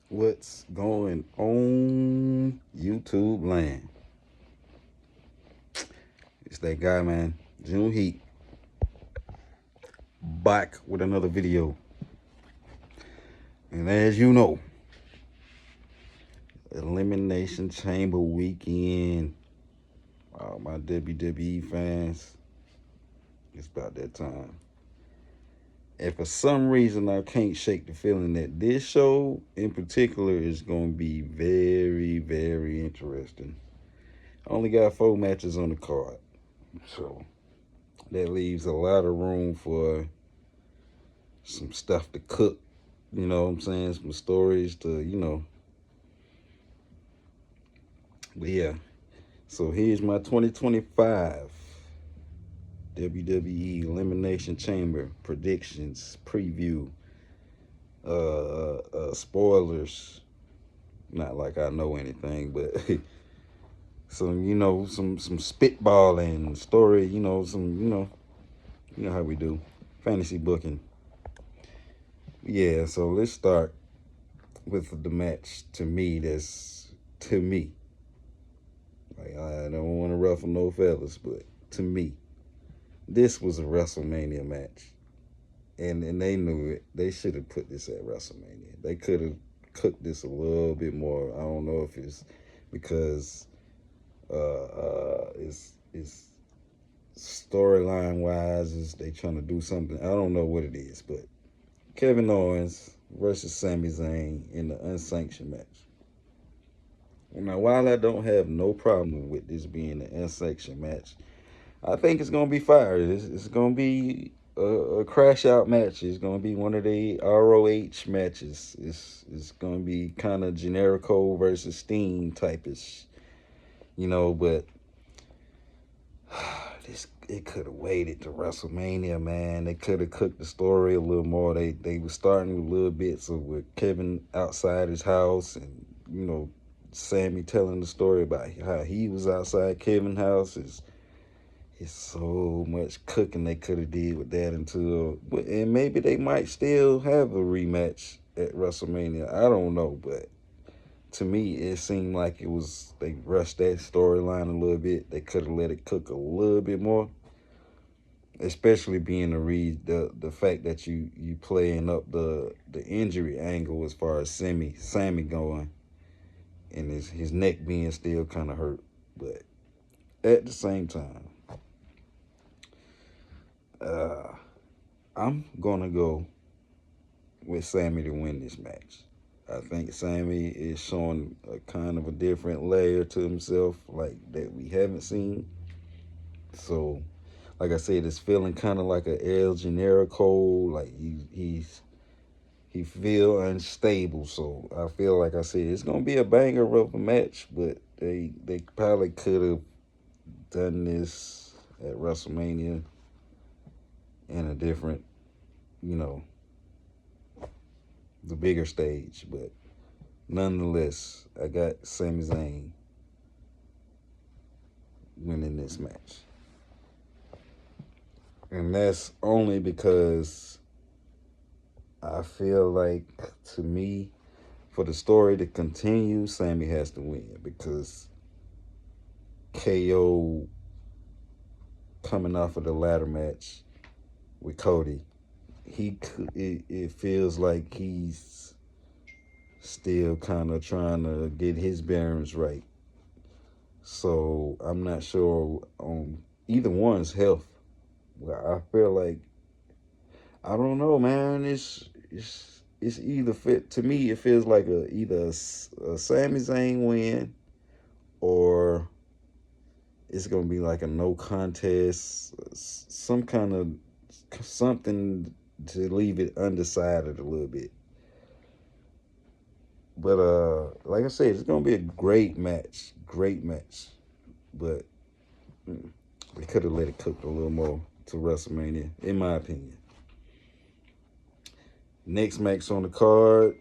What's going on, YouTube land? It's that guy, man. June Heat, back with another video. And as you know, Elimination Chamber weekend. All my WWE fans, it's about that time. And for some reason, I can't shake the feeling that this show in particular is going to be very, very interesting. I only got 4 matches on the card. So that leaves a lot of room for some stuff to cook. You know what I'm saying? Some stories to. But yeah. So here's my 2025 WWE Elimination Chamber predictions, preview, spoilers. Not like I know anything, but some spitballing story. You know how we do fantasy booking. Yeah. So let's start with the match to me. Like, I don't want to ruffle no feathers, but to me, this was a WrestleMania match. And they knew it. They should have put this at WrestleMania. They could have cooked this a little bit more. I don't know if it's because it's storyline wise is they trying to do something. I don't know what it is, but Kevin Owens versus Sami Zayn in the unsanctioned match. Now, while I don't have no problem with this being an unsanctioned match, I think it's gonna be fire. It's gonna be a crash out match. It's gonna be one of the ROH matches. It's gonna be kind of Generico versus Steen type-ish, But it could have waited to WrestleMania, man. They could have cooked the story a little more. They were starting with little bits of with Kevin outside his house, and Sammy telling the story about how he was outside Kevin's house. It's so much cooking they could have did with that and maybe they might still have a rematch at WrestleMania. I don't know, but to me it seemed like they rushed that storyline a little bit. They could have let it cook a little bit more, especially being the fact that you playing up the injury angle as far as Sammy going and his neck being still kind of hurt, but at the same time. Uh, I'm gonna go with Sammy to win this match. I think Sammy is showing a kind of a different layer to himself, like that we haven't seen. So, like I said, it's feeling kind of like a El Generico. Like he feel unstable. So I feel like I said it's gonna be a banger of a match, but they probably could have done this at WrestleMania in a different, you know, the bigger stage. But nonetheless, I got Sami Zayn winning this match. And that's only because I feel like, to me, for the story to continue, Sammy has to win because KO coming off of the ladder match with Cody, it feels like he's still kind of trying to get his bearings right. So I'm not sure on either one's health. But I feel like I don't know, man. It's either fit to me. It feels like either a Sami Zayn win or it's gonna be like a no contest, some kind of something to leave it undecided a little bit. But like I said, it's gonna be a great match. But they could have let it cook a little more to WrestleMania, in my opinion. Next match on the card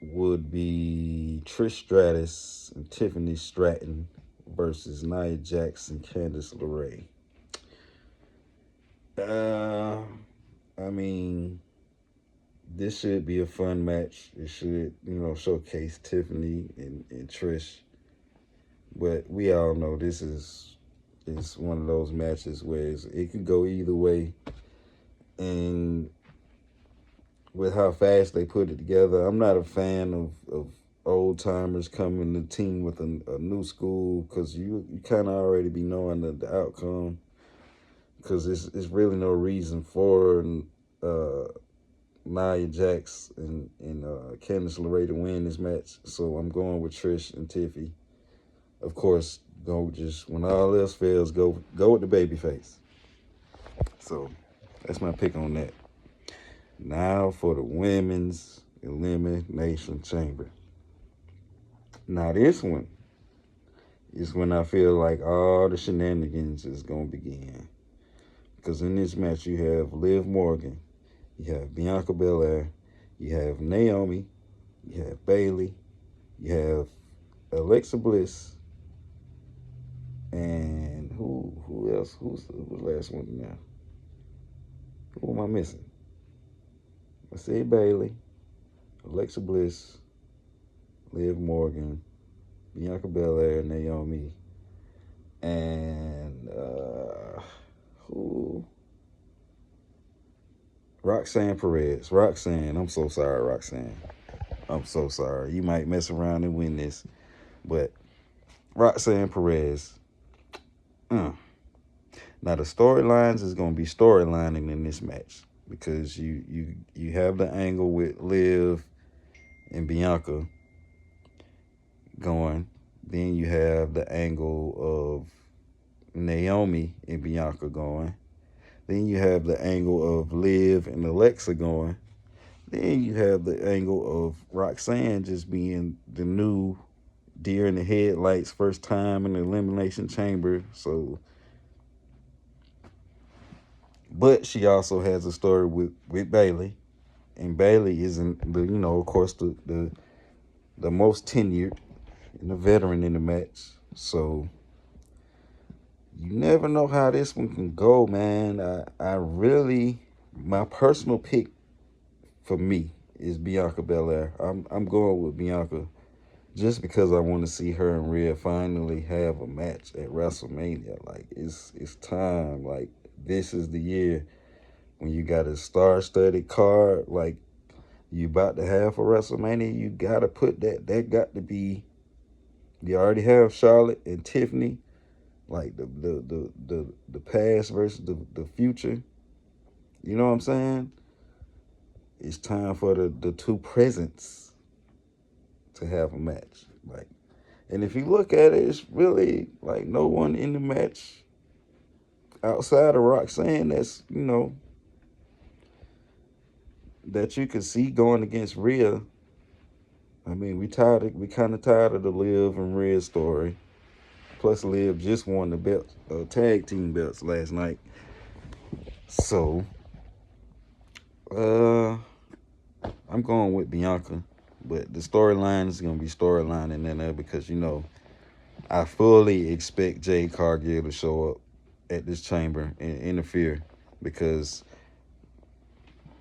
would be Trish Stratus and Tiffany Stratton versus Nia Jax and Candice LeRae. Uh, I mean, this should be a fun match. It should, showcase Tiffany and Trish. But we all know this is one of those matches where it could go either way. And with how fast they put it together, I'm not a fan of old timers coming to team with a new school because you kind of already be knowing the outcome. Because it's really no reason for Nia Jax and Candice LeRae to win this match. So I'm going with Trish and Tiffy. Of course, go just when all else fails, go with the babyface. So that's my pick on that. Now for the women's elimination chamber. Now this one is when I feel like all the shenanigans is gonna begin. Because in this match you have Liv Morgan, you have Bianca Belair, you have Naomi, you have Bayley, you have Alexa Bliss, and who else? Who's the last one now? Who am I missing? I said Bayley, Alexa Bliss, Liv Morgan, Bianca Belair, Naomi, and who? Roxanne Perez. Roxanne, I'm so sorry, Roxanne. I'm so sorry. You might mess around and win this, but Roxanne Perez. Now the storylines is gonna be storylining in this match because you have the angle with Liv and Bianca going. Then you have the angle of Naomi and Bianca going. Then you have the angle of Liv and Alexa going. Then you have the angle of Roxanne just being the new deer in the headlights, first time in the Elimination Chamber. So, but she also has a story with Bayley, and Bayley isn't the of course the most tenured and the veteran in the match. So you never know how this one can go, man. I really, my personal pick for me is Bianca Belair. I'm going with Bianca just because I want to see her and Rhea finally have a match at WrestleMania. Like it's time. Like this is the year when you got a star-studded card. Like you about to have for WrestleMania. You gotta put that got to be. You already have Charlotte and Tiffany. Like the past versus the future. You know what I'm saying? It's time for the two presents to have a match. Like, and if you look at it, it's really like no one in the match outside of Roxanne that's, that you could see going against Rhea. I mean, we kind of tired of the Liv and Rhea story. Plus, Liv just won the belt, tag team belts last night. So, I'm going with Bianca, but the storyline is gonna be storylining in there because I fully expect Jade Cargill to show up at this chamber and interfere because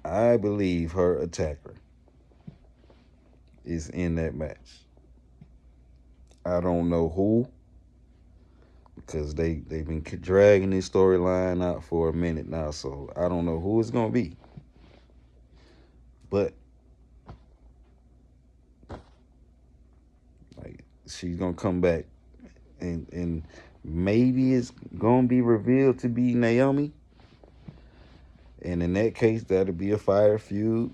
I believe her attacker is in that match. I don't know who because they've been dragging this storyline out for a minute now, so I don't know who it's gonna be. But like she's gonna come back and maybe it's gonna be revealed to be Naomi. And in that case, that'll be a fire feud.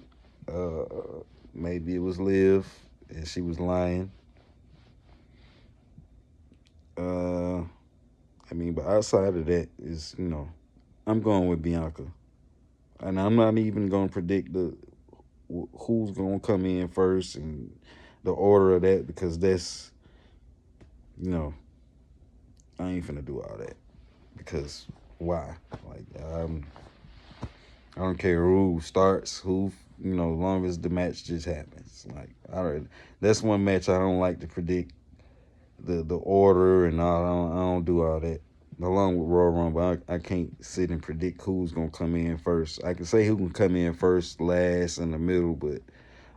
Maybe it was Liv and she was lying. But outside of that is, I'm going with Bianca. And I'm not even going to predict who's going to come in first and the order of that because that's, I ain't finna do all that. Because why? Like, I don't care who starts, as long as the match just happens. Like, that's one match I don't like to predict the order and all. I don't do all that along with Royal Rumble. I can't sit and predict who's gonna come in first. I can say who can come in first, last, in the middle, but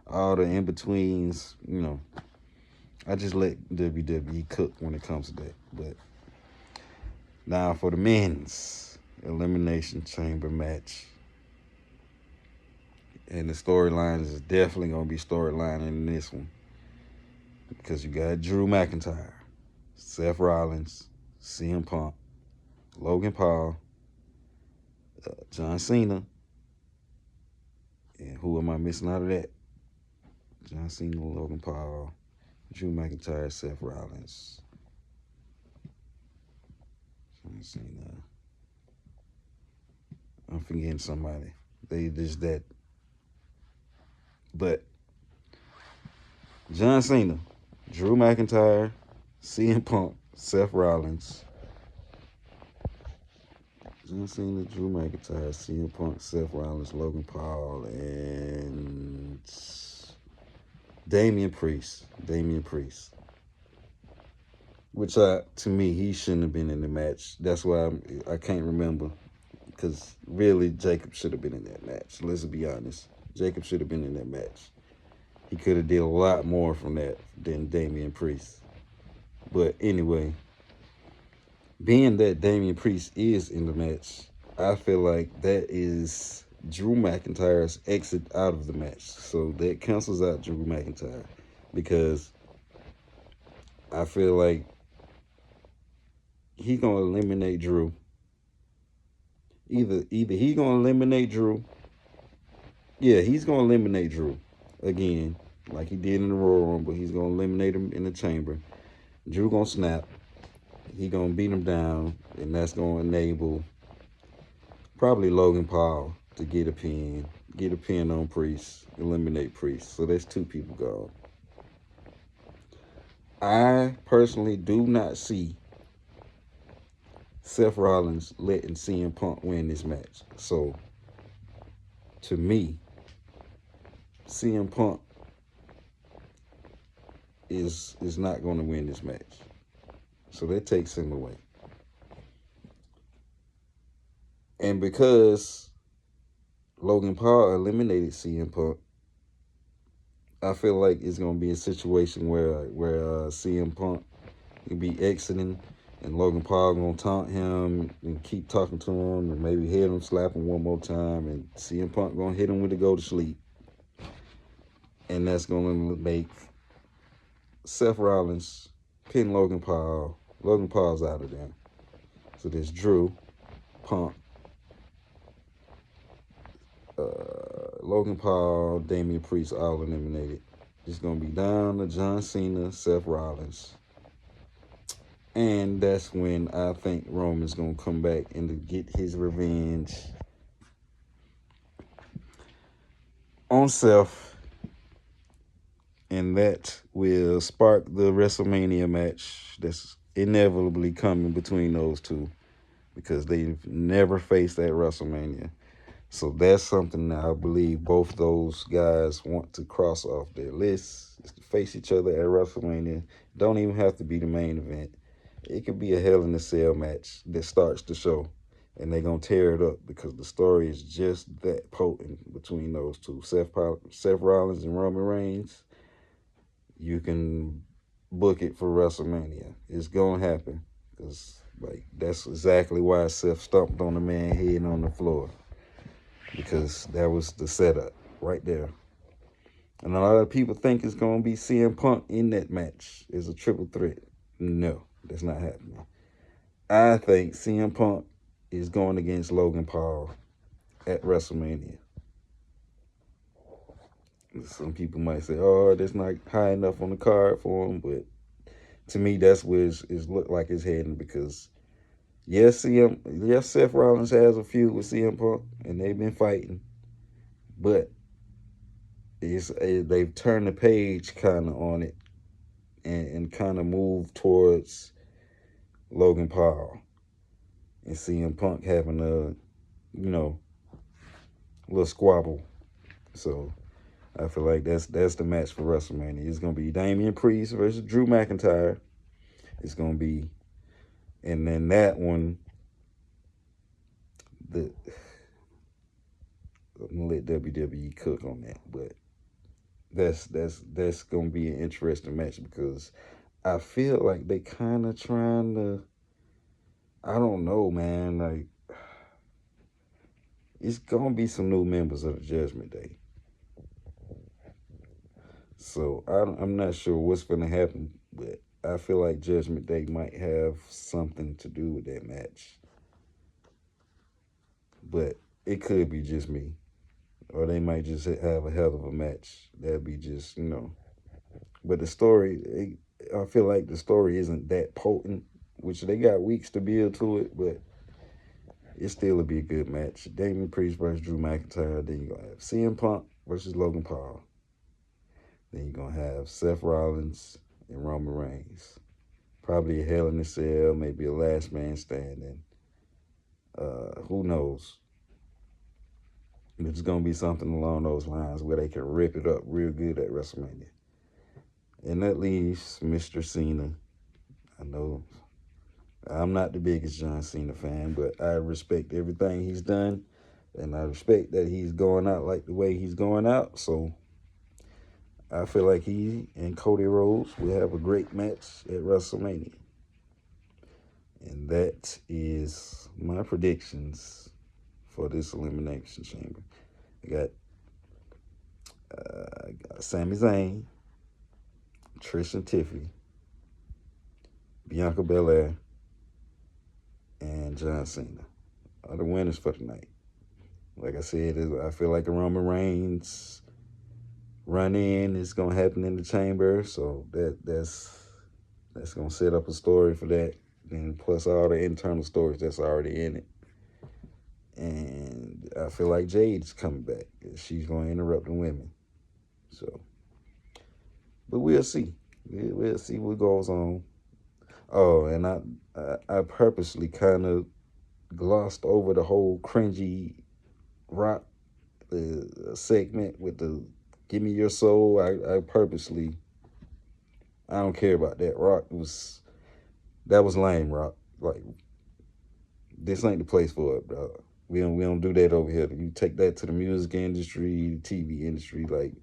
all the in betweens, I just let WWE cook when it comes to that. But now for the men's elimination chamber match, and the storyline is definitely gonna be storyline in this one because you got Drew McIntyre, Seth Rollins, CM Punk, Logan Paul, John Cena, and who am I missing out of that? John Cena, Logan Paul, Drew McIntyre, Seth Rollins, John Cena. I'm forgetting somebody. They just that. But John Cena, Drew McIntyre, CM Punk, Seth Rollins. John Cena, Drew McIntyre, CM Punk, Seth Rollins, Logan Paul, and Damian Priest. Damian Priest. Which, to me, he shouldn't have been in the match. That's why I can't remember. Because really, Jacob should have been in that match. Let's be honest. Jacob should have been in that match. He could have did a lot more from that than Damian Priest. But anyway, being that Damian Priest is in the match, I feel like that is Drew McIntyre's exit out of the match. So that cancels out Drew McIntyre because I feel like he's gonna eliminate Drew. Either he's gonna eliminate Drew. Yeah, he's gonna eliminate Drew again, like he did in the Royal Rumble. He's gonna eliminate him in the chamber. Drew gonna snap. He gonna beat him down, and that's gonna enable probably Logan Paul to get a pin on Priest, eliminate Priest. So that's two people gone. I personally do not see Seth Rollins letting CM Punk win this match. So to me, CM Punk is not going to win this match. So that takes him away. And because Logan Paul eliminated CM Punk, I feel like it's going to be a situation where CM Punk will be exiting and Logan Paul going to taunt him and keep talking to him and maybe hit him, slap him one more time, and CM Punk going to hit him with the go to sleep. And that's going to make Seth Rollins pin Logan Paul. Logan Paul's out of there. So there's Drew, Punk, Logan Paul, Damian Priest all eliminated. It's going to be down to John Cena, Seth Rollins. And that's when I think Roman's going to come back and to get his revenge on Seth. And that will spark the WrestleMania match that's inevitably coming between those two because they've never faced at WrestleMania. So that's something that I believe both those guys want to cross off their list, is to face each other at WrestleMania. Don't even have to be the main event. It could be a Hell in a Cell match that starts the show, and they're going to tear it up because the story is just that potent between those two. Seth Rollins and Roman Reigns, you can book it for WrestleMania. It's going to happen because that's exactly why Seth stomped on the man's head on the floor. Because that was the setup right there. And a lot of people think it's going to be CM Punk in that match as a triple threat. No, that's not happening. I think CM Punk is going against Logan Paul at WrestleMania. Some people might say, oh, that's not high enough on the card for him. But to me, that's where it's looked like it's heading because yes, Seth Rollins has a feud with CM Punk, and they've been fighting, but they've turned the page kind of on it, and kind of moved towards Logan Paul and CM Punk having a little squabble. So I feel like that's the match for WrestleMania. It's gonna be Damian Priest versus Drew McIntyre. It's gonna be And then that one, the I'm gonna let WWE cook on that, but that's gonna be an interesting match because I feel like they kind of trying to. I don't know, man. Like it's gonna be some new members of the Judgment Day, so I'm not sure what's gonna happen, but I feel like Judgment Day might have something to do with that match, but it could be just me, or they might just have a hell of a match. That'd be just But the story, I feel like the story isn't that potent, which they got weeks to build to it, but it still would be a good match. Damian Priest versus Drew McIntyre. Then you're going to have CM Punk versus Logan Paul. Then you're going to have Seth Rollins and Roman Reigns. Probably a Hell in a Cell, maybe a last man standing. Who knows? It's going to be something along those lines where they can rip it up real good at WrestleMania. And that leaves Mr. Cena. I know I'm not the biggest John Cena fan, but I respect everything he's done. And I respect that he's going out like the way he's going out. So I feel like he and Cody Rhodes will have a great match at WrestleMania. And that is my predictions for this Elimination Chamber. I got Sami Zayn, Trish and Tiffany, Bianca Belair, and John Cena are the winners for tonight. Like I said, I feel like a Roman Reigns run in is gonna happen in the chamber, so that's gonna set up a story for that. And plus all the internal stories that's already in it. And I feel like Jade's coming back. She's gonna interrupt the women. So, but we'll see. We'll see what goes on. Oh, and I purposely kind of glossed over the whole cringy rock segment with the "Give Me Your Soul." I purposely, I don't care about that. That was lame. Rock, like this ain't the place for it, bro. We don't do that over here. You take that to the music industry, the TV industry. Like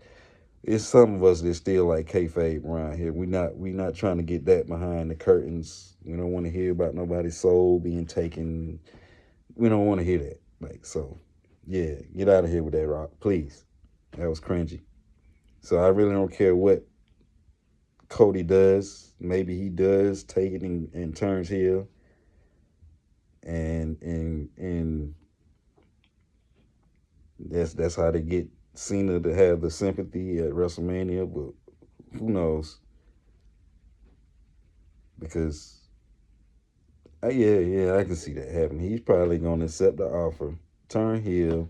it's some of us that still like kayfabe around here. We not trying to get that behind the curtains. We don't want to hear about nobody's soul being taken. We don't want to hear that. Like so, yeah, get out of here with that, Rock, please. That was cringy. So I really don't care what Cody does. Maybe he does take it and turns heel, and that's how they get Cena to have the sympathy at WrestleMania. But who knows? Because yeah, I can see that happening. He's probably gonna accept the offer, turn heel,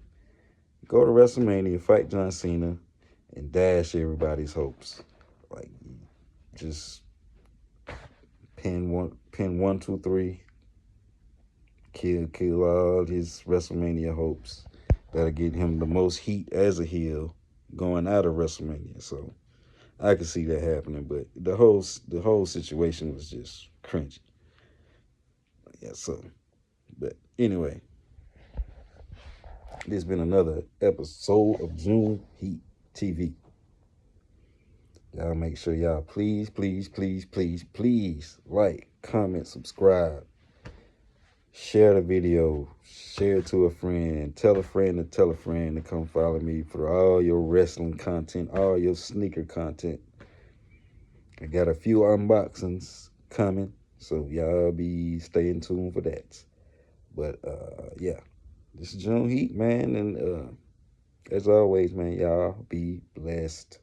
go to WrestleMania, fight John Cena, and dash everybody's hopes. Like just pin one, two, three, kill all his WrestleMania hopes. That'll get him the most heat as a heel going out of WrestleMania. So I can see that happening, but the whole situation was just cringy. Yeah, so but anyway, this has been another episode of June Heat TV. Y'all make sure y'all please like, comment, subscribe, share the video, share it to a friend, tell a friend to tell a friend to come follow me for all your wrestling content, all your sneaker content. I got a few unboxings coming, so y'all be staying tuned for that. But yeah, this is June Heat, man, and as always, man, y'all be blessed.